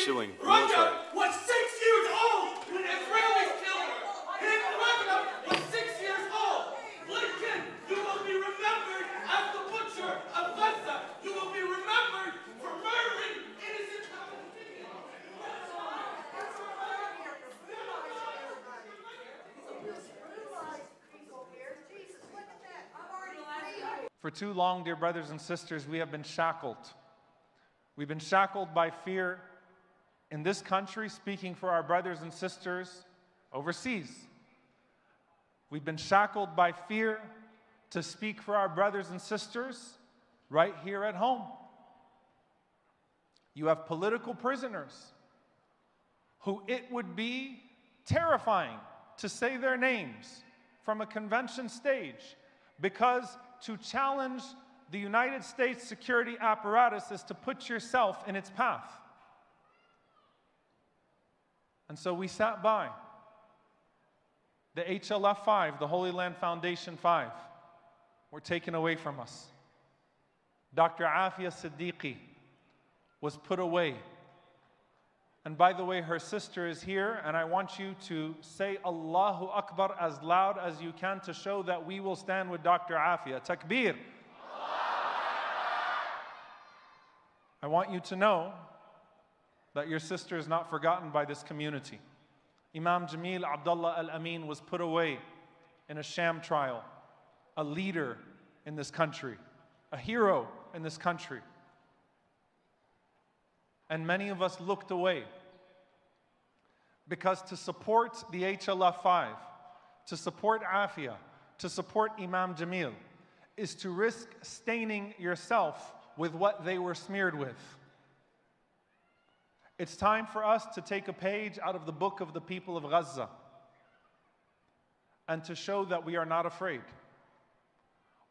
pursuing military. Was 6 years old when Israelis killed her. His mother was 6 years old. Blinken, you will be remembered as the butcher of Gaza. You will be remembered for murdering innocent Palestinians. For too long, dear brothers and sisters, we have been shackled. We've been shackled by fear in this country, speaking for our brothers and sisters overseas. We've been shackled by fear to speak for our brothers and sisters right here at home. You have political prisoners who it would be terrifying to say their names from a convention stage, because to challenge the United States security apparatus is to put yourself in its path. And so we sat by. The HLF-5, the Holy Land Foundation 5, were taken away from us. Dr. Afia Siddiqui was put away. And by the way, her sister is here, and I want you to say Allahu Akbar as loud as you can to show that we will stand with Dr. Afia. Takbir. I want you to know that your sister is not forgotten by this community. Imam Jamil Abdullah Al-Amin was put away in a sham trial, a leader in this country, a hero in this country. And many of us looked away because to support the HLF-5, to support Afia, to support Imam Jamil, is to risk staining yourself with what they were smeared with. It's time for us to take a page out of the book of the people of Gaza and to show that we are not afraid.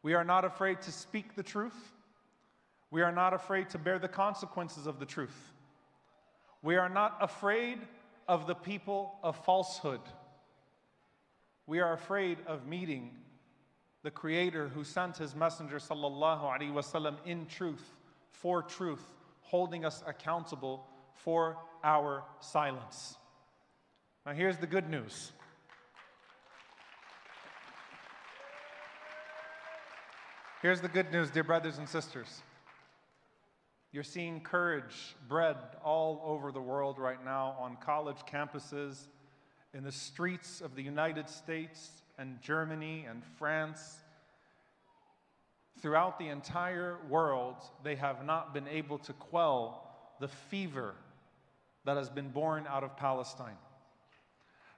We are not afraid to speak the truth. We are not afraid to bear the consequences of the truth. We are not afraid of the people of falsehood. We are afraid of meeting the Creator who sent His Messenger sallallahu alaihi wasallam in truth, for truth, holding us accountable for our silence. Now here's the good news. Here's the good news, dear brothers and sisters. You're seeing courage bred all over the world right now on college campuses, in the streets of the United States and Germany and France. Throughout the entire world, they have not been able to quell the fever that has been born out of Palestine.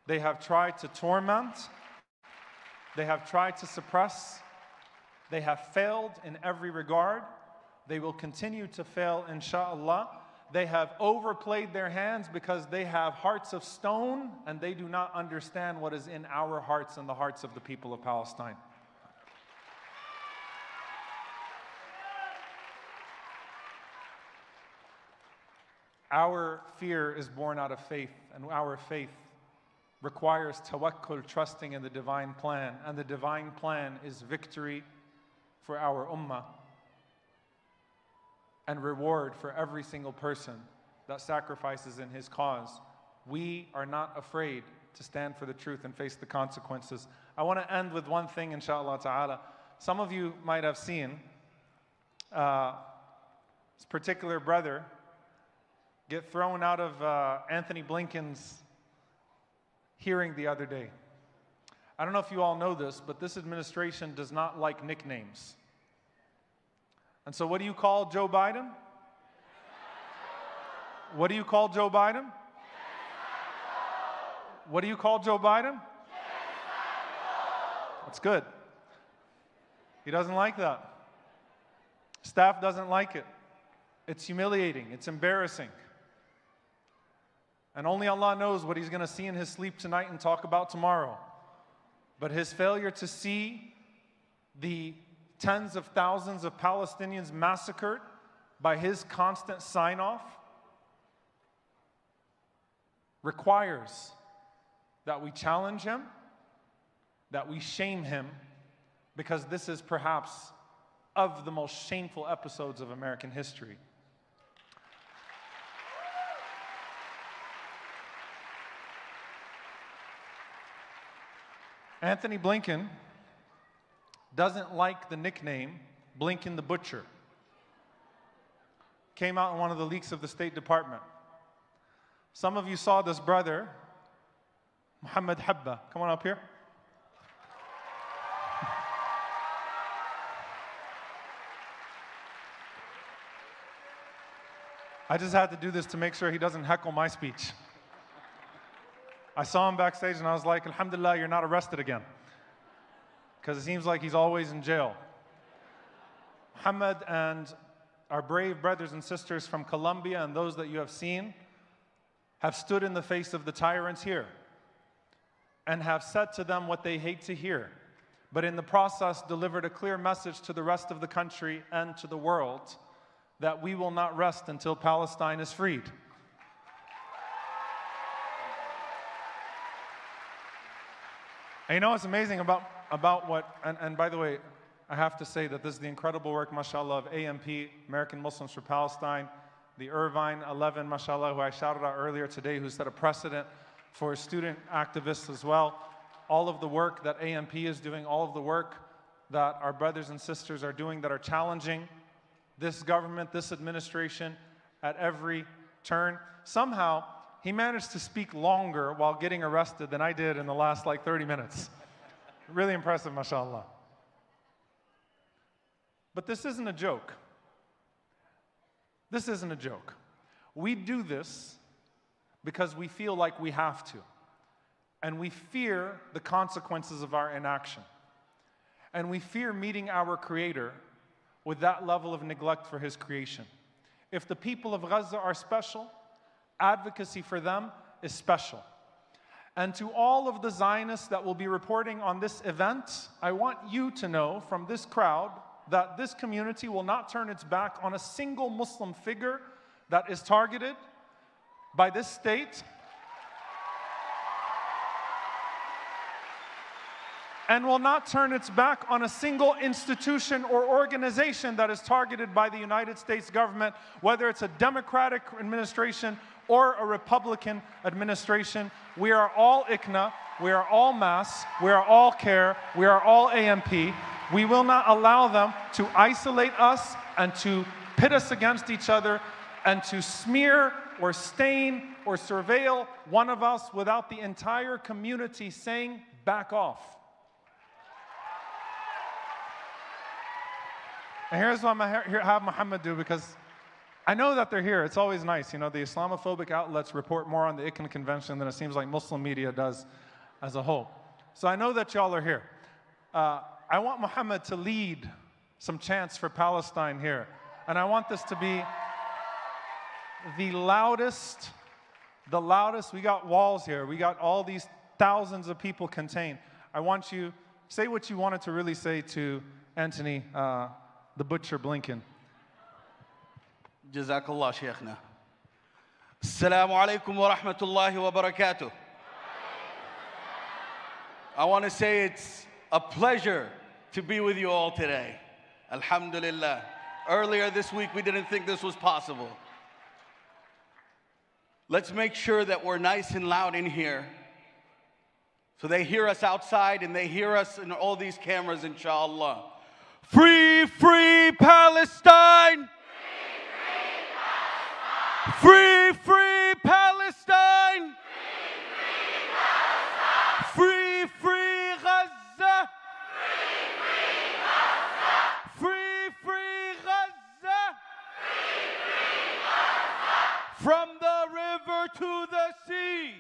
They have tried to torment, they have tried to suppress, they have failed in every regard. They will continue to fail, inshallah. They have overplayed their hands because they have hearts of stone and they do not understand what is in our hearts and the hearts of the people of Palestine. Our fear is born out of faith, and our faith requires tawakkul, trusting in the divine plan. And the divine plan is victory for our ummah and reward for every single person that sacrifices in his cause. We are not afraid to stand for the truth and face the consequences. I want to end with one thing, inshallah ta'ala. Some of you might have seen this particular brother get thrown out of Anthony Blinken's hearing the other day. I don't know if you all know this, but this administration does not like nicknames. And so what do you call Joe Biden? What do you call Joe Biden? What do you call Joe Biden? That's good. He doesn't like that. Staff doesn't like it. It's humiliating. It's embarrassing. And only Allah knows what he's going to see in his sleep tonight and talk about tomorrow. But his failure to see the tens of thousands of Palestinians massacred by his constant sign-off requires that we challenge him, that we shame him, because this is perhaps of the most shameful episodes of American history. Anthony Blinken doesn't like the nickname Blinken the Butcher. Came out in one of the leaks of the State Department. Some of you saw this brother, Mohamed. Habeh. Come on up here. I just had to do this to make sure he doesn't heckle my speech. I saw him backstage and I was like, Alhamdulillah, you're not arrested again. Because it seems like he's always in jail. Mohamed and our brave brothers and sisters from Colombia and those that you have seen have stood in the face of the tyrants here and have said to them what they hate to hear, but in the process delivered a clear message to the rest of the country and to the world that we will not rest until Palestine is freed. And you know what's amazing about what, and by the way, I have to say that this is the incredible work, mashallah, of AMP, American Muslims for Palestine, the Irvine 11, mashallah, who I shouted out earlier today, who set a precedent for student activists as well. All of the work that AMP is doing, all of the work that our brothers and sisters are doing that are challenging this government, this administration at every turn. Somehow, he managed to speak longer while getting arrested than I did in the last 30 minutes. Really impressive, mashallah. But this isn't a joke. This isn't a joke. We do this because we feel like we have to. And we fear the consequences of our inaction. And we fear meeting our Creator with that level of neglect for His creation. If the people of Gaza are special, advocacy for them is special. And to all of the Zionists that will be reporting on this event, I want you to know from this crowd that this community will not turn its back on a single Muslim figure that is targeted by this state, and will not turn its back on a single institution or organization that is targeted by the United States government, whether it's a Democratic administration or a Republican administration. We are all ICNA, we are all MAS, we are all CARE, we are all AMP. We will not allow them to isolate us and to pit us against each other and to smear or stain or surveil one of us without the entire community saying, back off. And here's what I'm going to have Mohamed do, because I know that they're here. It's always nice. You know, the Islamophobic outlets report more on the ICNA convention than it seems like Muslim media does as a whole. So I know that y'all are here. I want Mohamed to lead some chants for Palestine here. And I want this to be the loudest. We got walls here. We got all these thousands of people contained. I want you, say what you wanted to really say to Anthony, the Butcher Blinken. Jazakallah, Sheikhna. Assalamu alaikum wa rahmatullahi wa barakatuh. I want to say it's a pleasure to be with you all today. Alhamdulillah. Earlier this week, we didn't think this was possible. Let's make sure that we're nice and loud in here, so they hear us outside and they hear us in all these cameras, inshallah. Free, free Palestine! Free, free Palestine! Free, free Gaza! Free, free Gaza! From the river to the sea!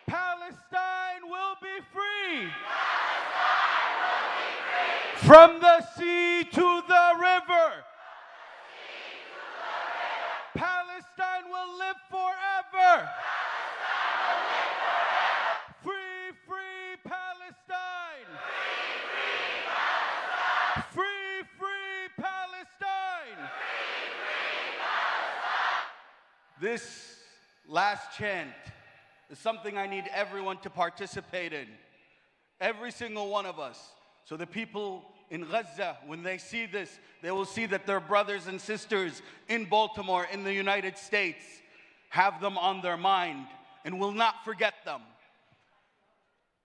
Palestine will be free! From the sea to the river! Palestine will live forever! Free, free Palestine! Free, free Palestine! This last chant is something I need everyone to participate in. Every single one of us. So the people in Gaza, when they see this, they will see that their brothers and sisters in Baltimore, in the United States, have them on their mind and will not forget them.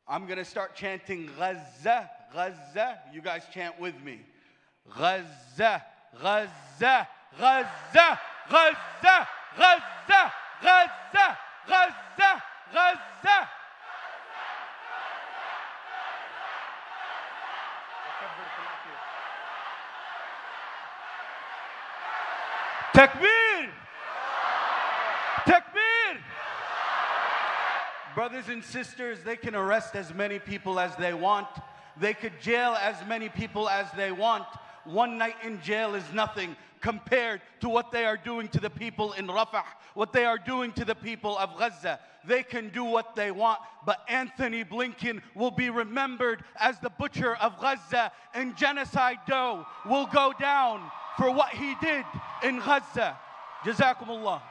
I'm going to start chanting Gaza, Gaza. You guys chant with me. Gaza, Gaza, Gaza, Gaza, Gaza, Gaza, Gaza, Gaza. Takbir! Takbir! Brothers and sisters, they can arrest as many people as they want. They could jail as many people as they want. One night in jail is nothing compared to what they are doing to the people in Rafah, what they are doing to the people of Gaza. They can do what they want, but Anthony Blinken will be remembered as the butcher of Gaza, and Genocide Doe will go down for what he did in Gaza. Jazakumullah.